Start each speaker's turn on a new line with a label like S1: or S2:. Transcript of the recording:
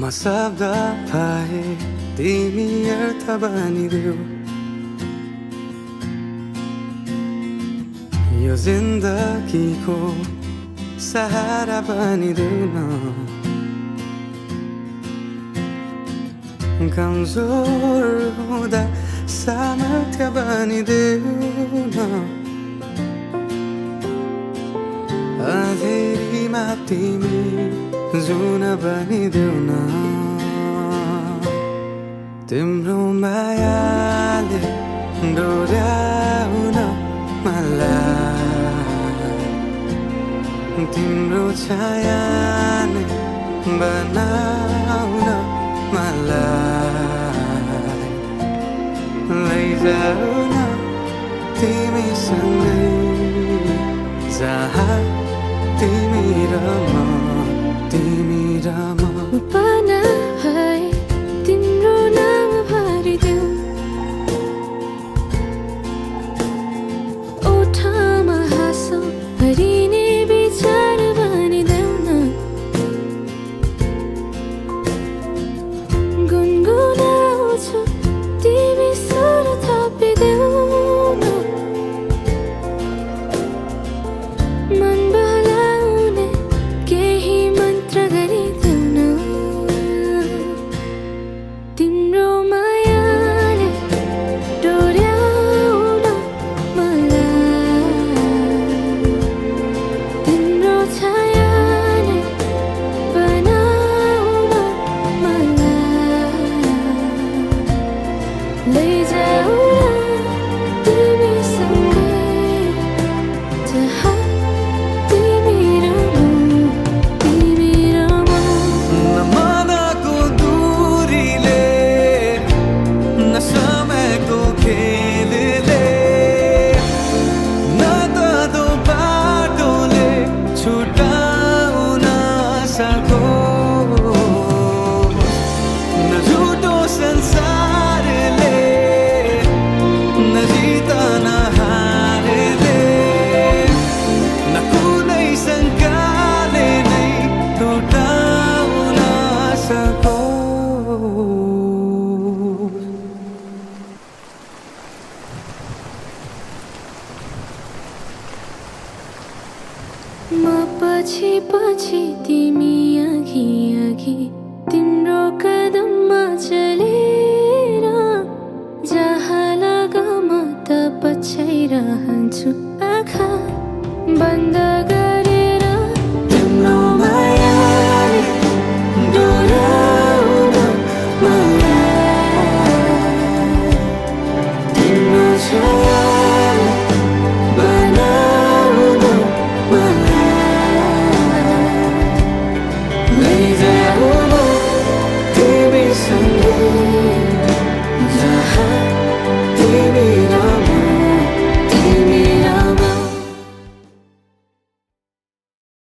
S1: म शब्द भए तिमी अर्थ बनिदेऊ यो जिन्दगीको सहारा बनिदेऊ न कमजोर हुँदा सामर्थ्य बनिदेऊ न अँधेरीमा तिमी जुन बनिदेऊ न तिम्रो मायाले डोर्याउन मलाई तिम्रो छायाले बनाउन मलाई लैजाऊ न तिमीसँगै जहाँ तिमी र म
S2: पाना है तिम्रो नाम भरिदेऊ ओठमा हाँसो भरिने विचार बनिदेऊ न गुनगुनाउँछु तिमी स्वर थपिदेऊ न मन बहलाउने केही मन्त्र गरिदेऊ न तिम्रो मायाले डोर्याउन मलाई तिम्रो छायाले बनाउन मलाई लैजाऊ न तिमीसँगै जहाँ तिमी र म
S1: न मनको दूरीले न समयको खेलले न त दो बाटोले छुटाउन सकोस् न झुटो संसारले न जितन हारले न कुनै शङ्काले नै टुटाउन सकोस्
S2: म पछि पछि तिमी अघि अघि तिम्रो कदममा चलेर जहाँ लाग म त पछ्याइरह